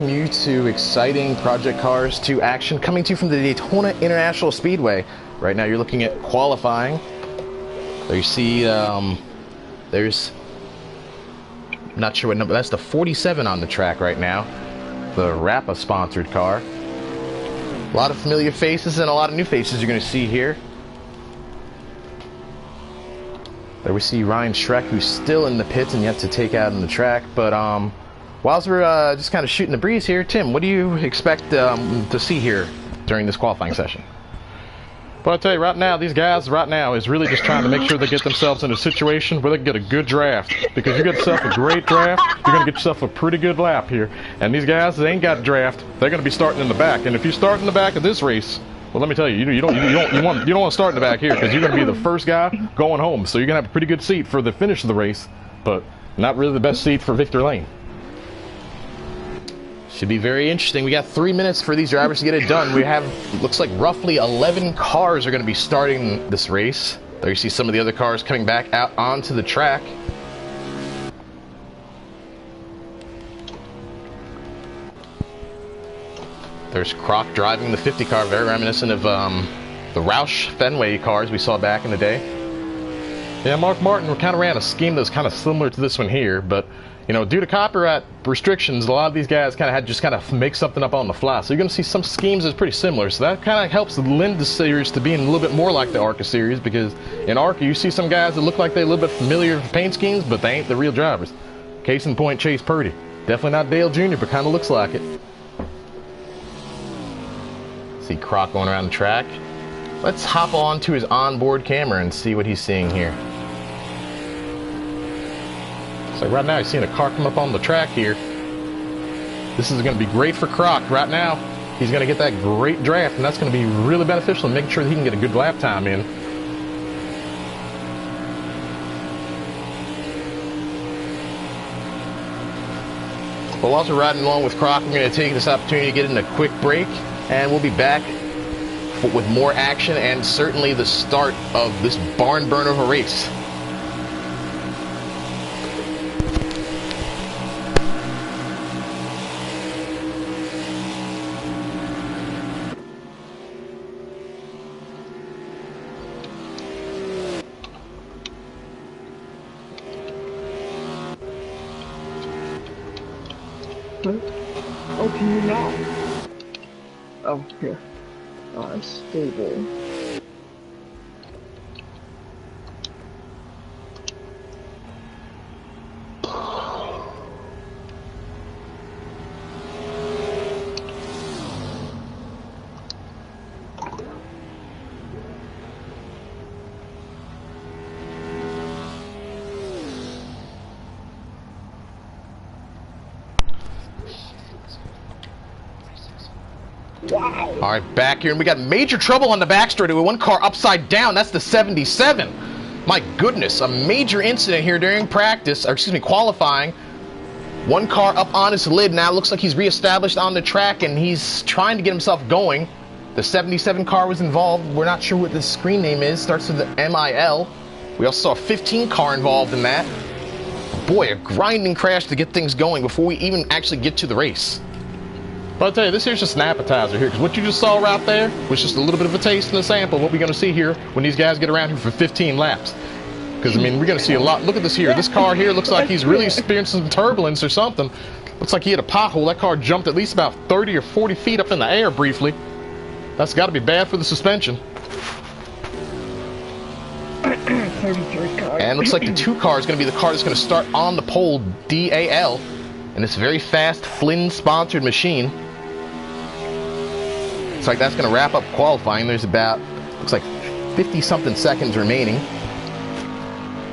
You to exciting Project Cars 2 action coming to you from the Daytona International Speedway. Right now you're looking at qualifying. There you see there's not sure what number, that's the 47 on the track right now, the Rappa sponsored car. A lot of familiar faces and a lot of new faces you're going to see here. There we see Ryan Schreck, who's still in the pits and yet to take out on the track. But whilst we're just kind of shooting the breeze here, Tim, what do you expect to see here during this qualifying session? But I tell you right now, these guys right now is really just trying to make sure they get themselves in a situation where they can get a good draft. Because you get yourself a great draft, you're going to get yourself a pretty good lap here. And these guys, they ain't got a draft. They're going to be starting in the back. And if you start in the back of this race, well, let me tell you, you don't want to start in the back here because you're going to be the first guy going home. So you're going to have a pretty good seat for the finish of the race, but not really the best seat for Victor Lane. Should be very interesting. We got 3 minutes for these drivers to get it done. We have, looks like roughly 11 cars are going to be starting this race. There you see some of the other cars coming back out onto the track. There's Croc driving the 50 car, very reminiscent of the Roush Fenway cars we saw back in the day. Yeah, Mark Martin kind of ran a scheme that was kind of similar to this one here, but you know, due to copyright restrictions, a lot of these guys kind of had to just kind of make something up on the fly. So you're going to see some schemes that's pretty similar. So that kind of helps lend the series to being a little bit more like the ARCA series, because in ARCA you see some guys that look like they're a little bit familiar with paint schemes, but they ain't the real drivers. Case in point, Chase Purdy. Definitely not Dale Jr., but kind of looks like it. See Croc going around the track. Let's hop on to his onboard camera and see what he's seeing here. So right now, you're seeing a car come up on the track here. This is going to be great for Croc. Right now, he's going to get that great draft, and that's going to be really beneficial in making sure that he can get a good lap time in. Well, whilst we're riding along with Croc, we're going to take this opportunity to get in a quick break, and we'll be back with more action and certainly the start of this barn burner of a race. Oh, can you now? Oh, here. Stable. Wow. All right, back here, and we got major trouble on the backstretch with one car upside down. That's the 77. My goodness, a major incident here during practice, or excuse me, qualifying. One car up on his lid now. Looks like he's reestablished on the track, and he's trying to get himself going. The 77 car was involved. We're not sure what the screen name is. Starts with the MIL. We also saw a 15 car involved in that. Boy, a grinding crash to get things going before we even actually get to the race. But I'll tell you, this here's just an appetizer here, because what you just saw right there was just a little bit of a taste and a sample of what we're going to see here when these guys get around here for 15 laps. Because, I mean, we're going to see a lot. Look at this here. This car here looks like he's really experiencing some turbulence or something. Looks like he hit a pothole. That car jumped at least about 30 or 40 feet up in the air briefly. That's got to be bad for the suspension. And looks like the 2 car is going to be the car that's going to start on the pole, DAL, in this very fast Flynn-sponsored machine. Looks like that's going to wrap up qualifying. There's about, looks like 50-something seconds remaining.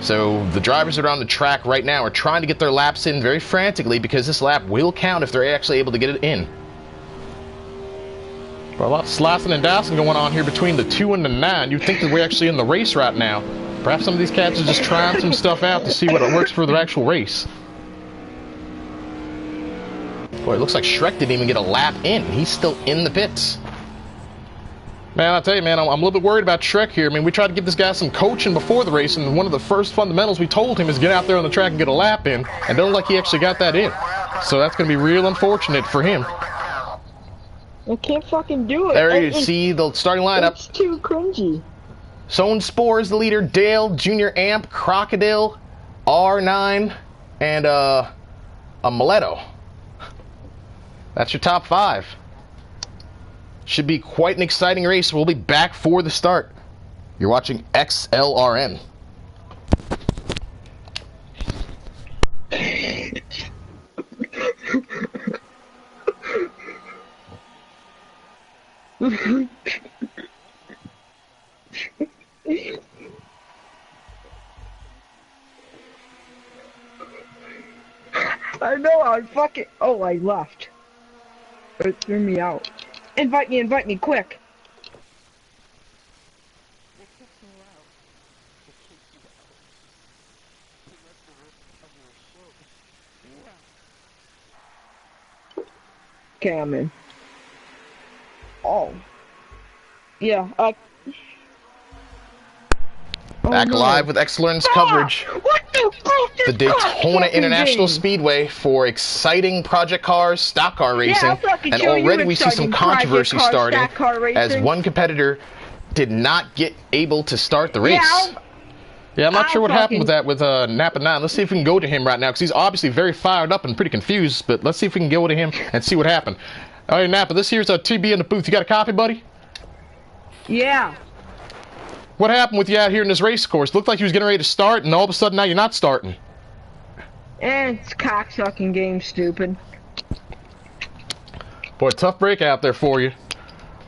So the drivers that are on the track right now are trying to get their laps in very frantically, because this lap will count if they're actually able to get it in. Well, a lot of slicing and dicing going on here between the 2 and the 9. You'd think that we're actually in the race right now. Perhaps some of these cats are just trying some stuff out to see what works for their actual race. Boy, it looks like Schreck didn't even get a lap in. He's still in the pits. Man, I tell you, man, I'm a little bit worried about Shrek here. I mean, we tried to give this guy some coaching before the race, and one of the first fundamentals we told him is get out there on the track and get a lap in, and it don't look like he actually got that in. So that's going to be real unfortunate for him. I can't fucking do it. There you see the starting lineup. It's too cringy. Zone Spore is the leader. Dale, Junior Amp, Crocodile, R9, and a Mileto. That's your top 5. Should be quite an exciting race. We'll be back for the start. You're watching XLRN. I know, I fucking... Oh, I left. It threw me out. Invite me, quick. Okay, I'm in. Oh. Yeah, Back live with Excellence coverage. What the fuck is The Daytona that International thing? Speedway for exciting project cars, stock car racing, I'll fucking and show you already we see some exciting controversy project car, starting stock car as racing. one competitor did not get able to start the race. Yeah, I'm not I'll sure what happened fucking- with that with Napa 9. Let's see if we can go to him right now, because he's obviously very fired up and pretty confused, but let's see if we can go to him and see what happened. All right, Napa, this here's a TB in the booth. You got a copy, buddy? Yeah. What happened with you out here in this race course? Looked like you was getting ready to start, and all of a sudden now you're not starting. And it's cocksucking game, stupid. Boy, tough break out there for you.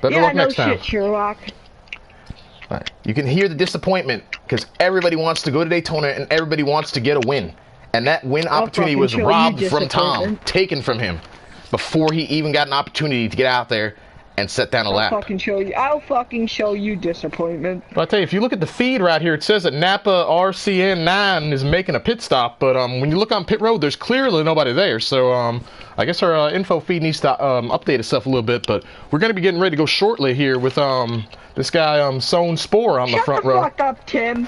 Better Yeah, luck no next time. shit, Sherlock. Right. You can hear the disappointment because everybody wants to go to Daytona and everybody wants to get a win. And that win opportunity fucking was show you robbed from Tom, disappointment. taken from him, before he even got an opportunity to get out there and set down a lap. I'll fucking show you disappointment. But I tell you, if you look at the feed right here, it says that Napa RCN9 is making a pit stop, but when you look on pit road, there's clearly nobody there. So I guess our info feed needs to update itself a little bit. But we're going to be getting ready to go shortly here with this guy Zone Spore on the front row. Shut the fuck up, Tim.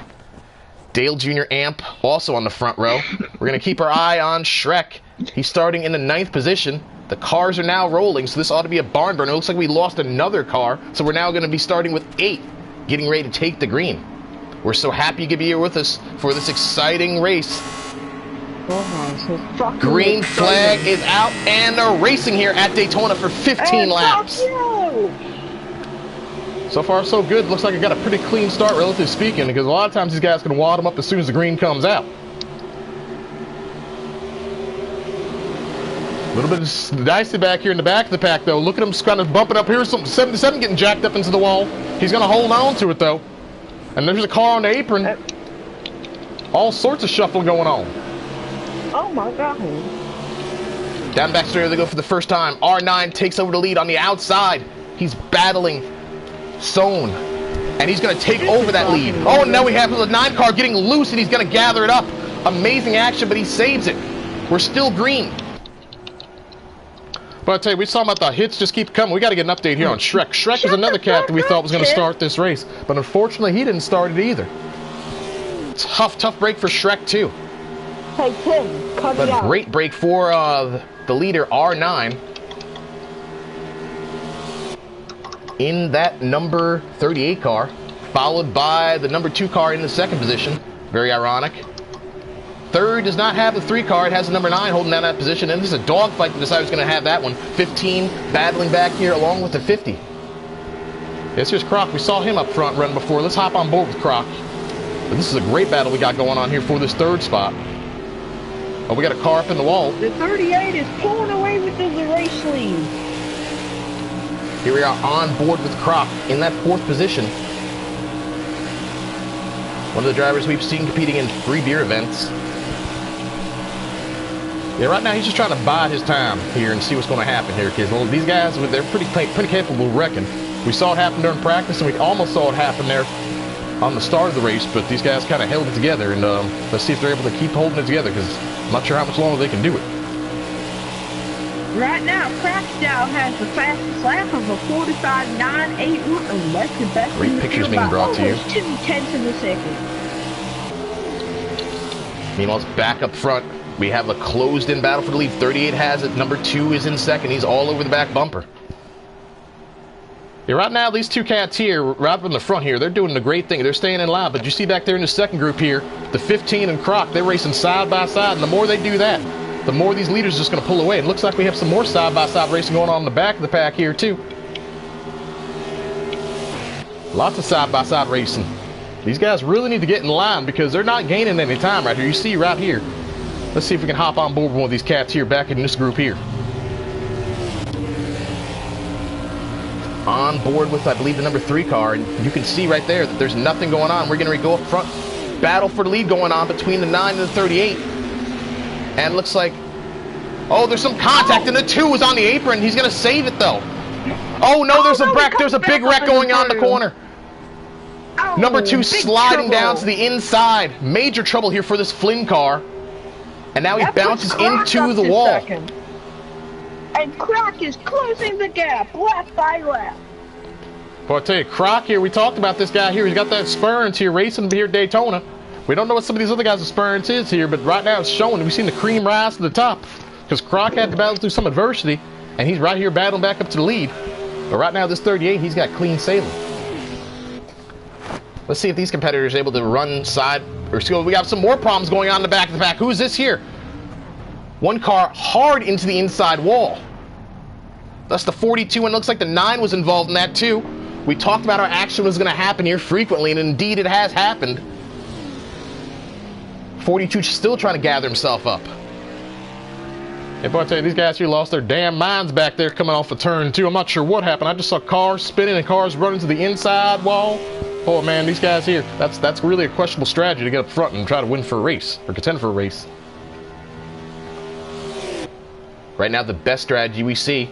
Dale Jr. Amp also on the front row. We're going to keep our eye on Shrek. He's starting in the 9th position. The cars are now rolling, so this ought to be a barn burner. It looks like we lost another car, so we're now going to be starting with 8, getting ready to take the green. We're so happy you could be here with us for this exciting race. Oh, so fucking Green exciting. flag is out, and they're racing here at Daytona for 15 And laps. Fuck you. So far, so good. Looks like it got a pretty clean start, relatively speaking, because a lot of times these guys can wad them up as soon as the green comes out. A little bit dicey back here in the back of the pack, though. Look at him kind of bumping up here. Some 77 getting jacked up into the wall. He's going to hold on to it, though. And there's a car on the apron. All sorts of shuffling going on. Oh my god. Down back straight, they go for the first time. R9 takes over the lead on the outside. He's battling Zone, and he's going to take over that lead. Oh, and now we have the 9 car getting loose, and he's going to gather it up. Amazing action, but he saves it. We're still green. But I tell you, we saw about the hits just keep coming. We got to get an update here on Shrek. Shrek is another cat that we thought was going to start this race, but unfortunately, he didn't start it either. Tough break for Shrek, too. Hey, Tim, cut it But out. great break for the leader, R9. In that number 38 car, followed by the number 2 car in the 2nd position. Very ironic. 3rd does not have the 3 car. It has the number 9 holding down that position. And this is a dogfight to decide who's going to have that one. 15 battling back here along with the 50. Yes, here's Croc. We saw him up front running before. Let's hop on board with Croc. But this is a great battle we got going on here for this 3rd spot. Oh, we got a car up in the wall. The 38 is pulling away with the race lead. Here we are on board with Croc in that 4th position. One of the drivers we've seen competing in free beer events. Yeah, right now he's just trying to bide his time here and see what's going to happen here, because well, these guys, they're pretty capable of wrecking. We saw it happen during practice, and we almost saw it happen there on the start of the race, but these guys kind of held it together, and let's see if they're able to keep holding it together, because I'm not sure how much longer they can do it. Right now, Crackdown has the fastest lap of a 45.981, and that's the best Great in the pictures field being by brought to you. almost 2/10 of a second. Meanwhile, it's back up front. We have a closed-in battle for the lead. 38 has it. Number 2 is in second. He's all over the back bumper. Yeah, right now, these two cats here, right from the front here, they're doing a great thing. They're staying in line. But you see back there in the second group here, the 15 and Croc, they're racing side by side. And the more they do that, the more these leaders are just going to pull away. It looks like we have some more side-by-side racing going on in the back of the pack here, too. Lots of side-by-side racing. These guys really need to get in line because they're not gaining any time right here. You see right here. Let's see if we can hop on board with one of these cats here back in this group here. On board with, I believe, the number 3 car. And you can see right there that there's nothing going on. We're going to go up front. Battle for the lead going on between the 9 and the 38. And it looks like, oh, there's some contact, and the 2 is on the apron. He's going to save it, though. Oh, no, there's a wreck. There's a big wreck going on in the corner. Oh, Number 2 sliding trouble. down to the inside. Major trouble here for this Flynn car. And now he bounces into the wall. Second. And Croc is closing the gap, lap by lap. Well, I tell you, Croc here, we talked about this guy here. He's got that experience here, racing here at Daytona. We don't know what some of these other guys' experience is here, but right now it's showing. We've seen the cream rise to the top because Croc had to battle through some adversity, and he's right here battling back up to the lead. But right now, this 38, he's got clean sailing. Let's see if these competitors are able to run side or skill. We got some more problems going on in the back of the pack. Who is this here? One car hard into the inside wall. That's the 42, and it looks like the 9 was involved in that too. We talked about how action was going to happen here frequently, and indeed it has happened. 42 still trying to gather himself up. Hey, boy, I tell you, these guys here lost their damn minds back there coming off of turn 2. I'm not sure what happened. I just saw cars spinning and cars running to the inside wall. Oh, man, these guys here, that's really a questionable strategy to get up front and try to win for a race, or contend for a race. Right now, the best strategy we see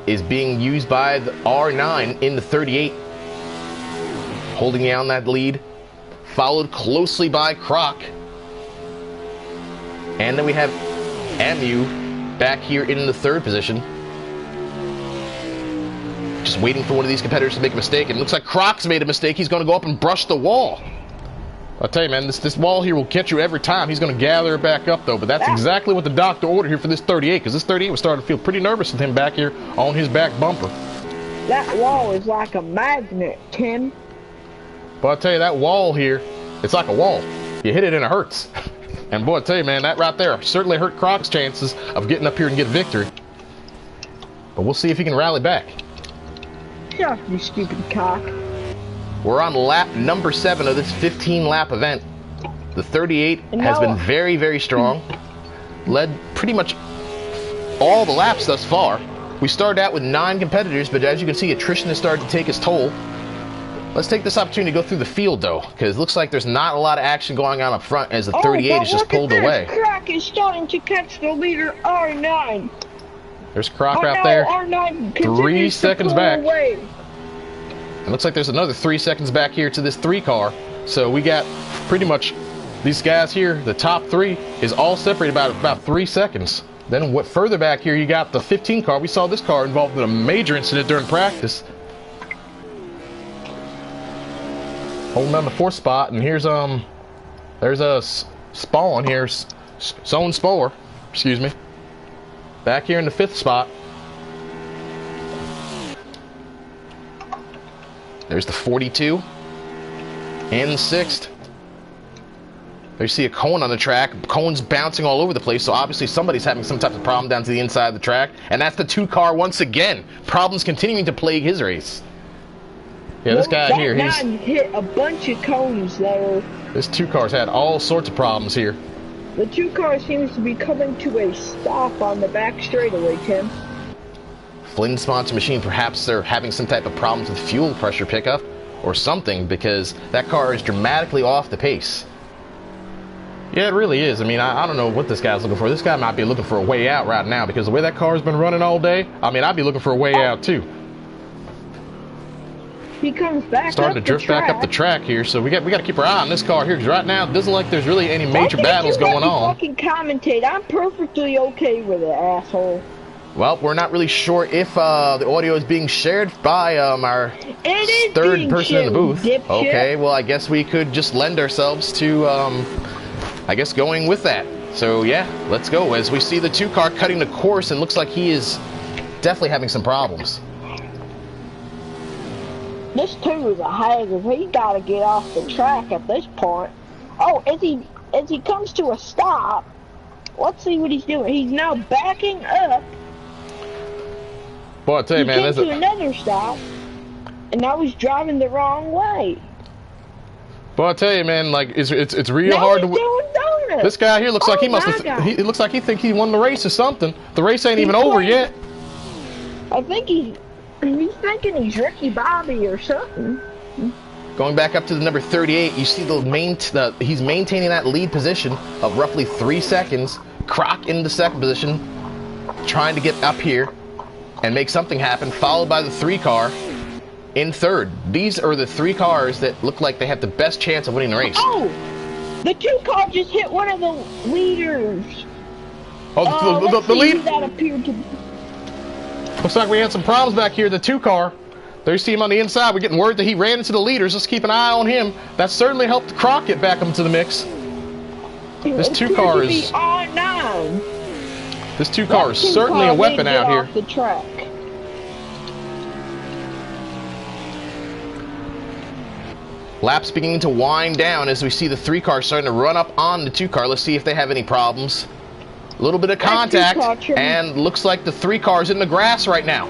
is being used by the R9 in the 38. Holding down that lead. Followed closely by Croc. And then we have Amu back here in the 3rd position. Just waiting for one of these competitors to make a mistake. And it looks like Croc's made a mistake. He's going to go up and brush the wall. I'll tell you, man, this wall here will catch you every time. He's going to gather it back up, though. But that's exactly what the doctor ordered here for this 38, because this 38 was starting to feel pretty nervous with him back here on his back bumper. That wall is like a magnet, Tim. But I'll tell you, that wall here, it's like a wall. You hit it and it hurts. And boy, I tell you, man, that right there certainly hurt Croc's chances of getting up here and get victory. But we'll see if he can rally back. Shut up, you stupid cock. We're on lap number 7 of this 15-lap event. The 38 has been very, very strong. Led pretty much all the laps thus far. We started out with 9 competitors, but as you can see, attrition has started to take its toll. Let's take this opportunity to go through the field, though, because it looks like there's not a lot of action going on up front as the 38 is just pulled away. Croc is starting to catch the leader, R9. There's Croc right there. R9 3 seconds back. Away. It looks like there's another 3 seconds back here to this 3 car. So we got pretty much these guys here, the top 3 is all separated by about 3 seconds. Then what further back here, you got the 15 car. We saw this car involved in a major incident during practice. Holding down the 4th spot, and here's there's a Spawn here, Zone Spore, excuse me. Back here in the 5th spot. There's the 42 and the 6th. There you see a cone on the track. Cone's bouncing all over the place, so obviously somebody's having some type of problem down to the inside of the track. And that's the 2 car once again. Problems continuing to plague his race. Yeah, this guy here, he's hit a bunch of cones though. This 2 car's had all sorts of problems here. The 2 car seems to be coming to a stop on the back straightaway, Tim. Flynn sponsor machine, perhaps they're having some type of problems with fuel pressure pickup or something, because that car is dramatically off the pace. Yeah, it really is. I mean, I don't know what this guy's looking for. This guy might be looking for a way out right now, because the way that car's been running all day, I mean, I'd be looking for a way out too. He comes back starting to drift back up the track here, so we got to keep our eye on this car here, because right now it doesn't look like there's really any major battles going on. Fucking commentate. I'm perfectly okay with it, asshole. Well, we're not really sure if the audio is being shared by our It is third being person in the shared, booth. dipshit. Okay, well, I guess we could just lend ourselves to, I guess, going with that. So, yeah, let's go. As we see the 2-car cutting the course, and looks like he is definitely having some problems. This 2 is a hazard. He gotta get off the track at this point. Oh, as he comes to a stop, let's see what he's doing. He's now backing up. Boy, I tell you, man, he came to another stop, and now he's driving the wrong way. Boy, I tell you, man, like it's real now hard to he's doing donuts. This guy here looks like he must have. It looks like he think he won the race or something. The race ain't even over yet. I think he's thinking he's Ricky Bobby or something. Going back up to the number 38, you see he's maintaining that lead position of roughly 3 seconds. Croc in the second position, trying to get up here and make something happen, followed by the 3-car in third. These are the 3 cars that look like they have the best chance of winning the race. Oh, the 2-car just hit one of the leaders. Oh, the lead. That appeared to. Looks like we had some problems back here. The 2-car. There you see him on the inside. We're getting word that he ran into the leaders. Let's keep an eye on him. That certainly helped Croc get back into the mix. This 2-car is. This 2-car is certainly a weapon out here. The track. Lap's beginning to wind down as we see the 3-car starting to run up on the 2-car. Let's see if they have any problems. A little bit of contact, and looks like the 3-car is in the grass right now.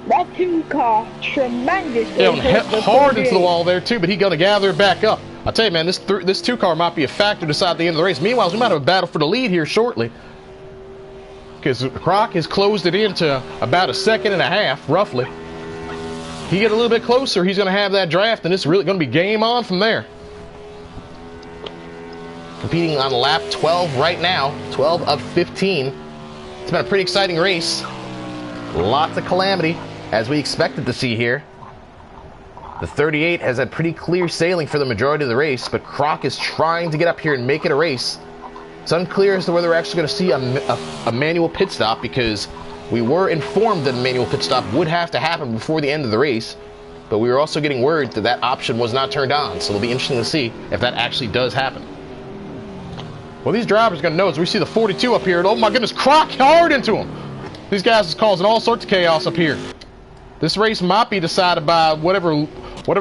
That 2-car tremendously hit hard into the wall there too, but he's gonna gather it back up. I'll tell you, man, this 2-car might be a factor to decide the end of the race. Meanwhile, we might have a battle for the lead here shortly, because Croc has closed it into about 1.5 seconds, roughly. He get a little bit closer, he's gonna have that draft, and it's really gonna be game on from there. Competing on lap 12 right now, 12 of 15. It's been a pretty exciting race. Lots of calamity, as we expected to see here. The 38 has had pretty clear sailing for the majority of the race, but Croc is trying to get up here and make it a race. It's unclear as to whether we're actually going to see a manual pit stop, because we were informed that a manual pit stop would have to happen before the end of the race, but we were also getting word that that option was not turned on, so it'll be interesting to see if that actually does happen. Well, these drivers are going to know as we see the 42 up here, and oh my goodness, Croc hard into him. These guys is causing all sorts of chaos up here. This race might be decided by whatever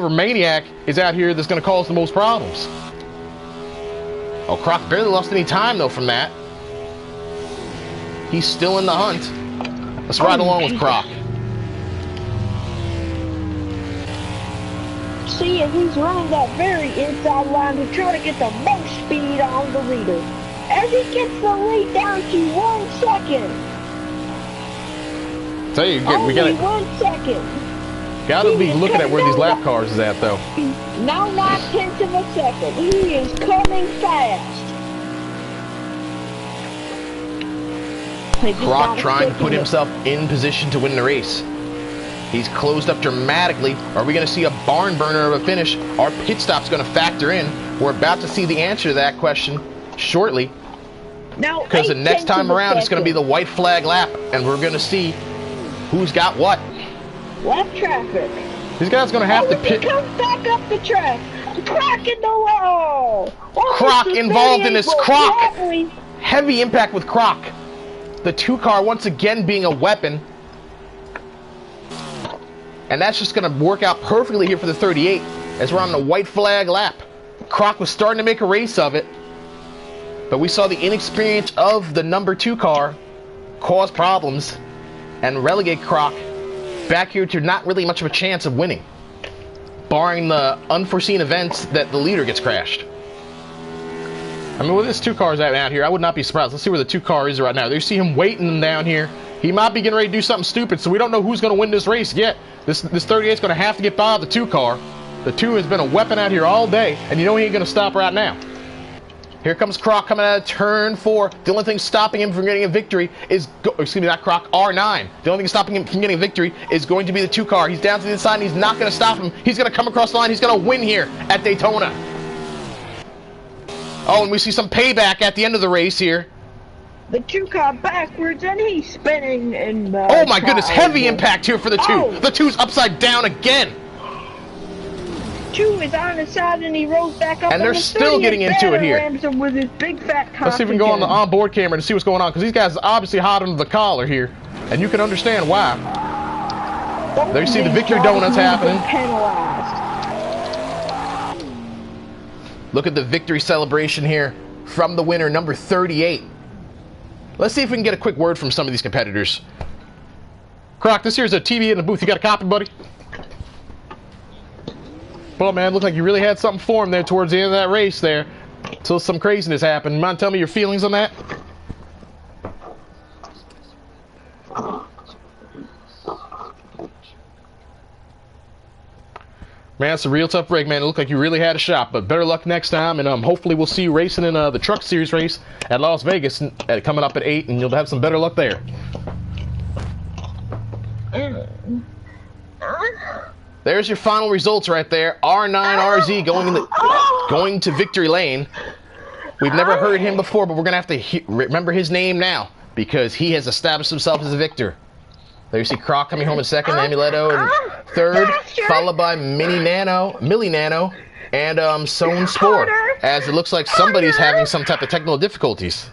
maniac is out here that's going to cause the most problems. Oh, Croc barely lost any time, though, from that. He's still in the hunt. Let's ride along with Croc. See, he's running that very inside line to try to get the most speed on the leader. As he gets the lead down to 1 second. Tell you, we gotta 1 second. Gotta be looking at where these lap cars is at, though. Now 9/10 of a second. He is coming fast. Croc trying to put himself in position to win the race. He's closed up dramatically. Are we going to see a barn burner of a finish? Our pit stop's going to factor in. We're about to see the answer to that question shortly. Now, because the next time around, it's going to be the white flag lap, and we're going to see who's got what. Left traffic. These guys are going to have to pit. He comes back up the track. Croc in the wall. Croc involved in this. Croc. Heavy impact with Croc. The 2-car once again being a weapon. And that's just going to work out perfectly here for the 38 as we're on the white flag lap. Croc was starting to make a race of it, but we saw the inexperience of the number 2 car cause problems and relegate Croc back here to not really much of a chance of winning, barring the unforeseen events that the leader gets crashed. I mean, with this 2 cars out here, I would not be surprised. Let's see where the 2 car is right now. There you see him waiting down here. He might be getting ready to do something stupid, so we don't know who's going to win this race yet. This 38 is going to have to get by the 2 car. The 2 has been a weapon out here all day, and you know he ain't going to stop right now. Here comes Croc coming out of turn 4. The only thing stopping him from getting a victory is, excuse me, not Croc, R9. The only thing stopping him from getting a victory is going to be the 2 car. He's down to the inside, and he's not going to stop him. He's going to come across the line. He's going to win here at Daytona. Oh, and we see some payback at the end of the race here. the 2-car backwards, and he's spinning and. Oh my goodness! Heavy impact here for the 2. Oh. The 2's upside down again. 2 is on the side, and he rolls back up. And they're the still 30, getting into it here. Rams him with his big fat cock. Let's see if we can go on the onboard camera and see what's going on, because these guys are obviously hot under the collar here, and you can understand why. There you see the victory donuts happening. Penalized. Look at the victory celebration here from the winner, number 38. Let's see if we can get a quick word from some of these competitors. Croc, this here's a TV in the booth. You got a copy, buddy? Well, man, looked like you really had something for him there towards the end of that race there. Until some craziness happened. Mind telling me your feelings on that? Man, it's a real tough break, man. It looked like you really had a shot, but better luck next time, and hopefully we'll see you racing in the Truck Series race at Las Vegas coming up at 8, and you'll have some better luck there. There's your final results right there. R9RZ going to victory lane. We've never heard him before, but we're going to have to remember his name now because he has established himself as a victor. There you see Croc coming home in second, Amuletto in third, followed by Millie Nano, and Sown Spore, as it looks like somebody's having some type of technical difficulties.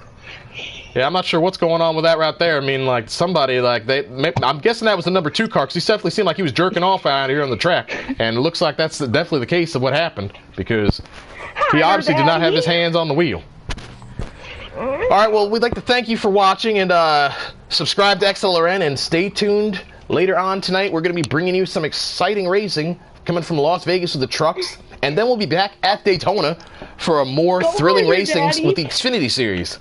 Yeah, I'm not sure what's going on with that right there. I mean, like, somebody, like, I'm guessing that was the number 2 car, because he definitely seemed like he was jerking off out here on the track, and it looks like that's definitely the case of what happened, because he obviously did not have his hands on the wheel. All right, well, we'd like to thank you for watching, and subscribe to XLRN, and stay tuned. Later on tonight, we're going to be bringing you some exciting racing coming from Las Vegas with the trucks, and then we'll be back at Daytona for a more thrilling racing with the Xfinity Series.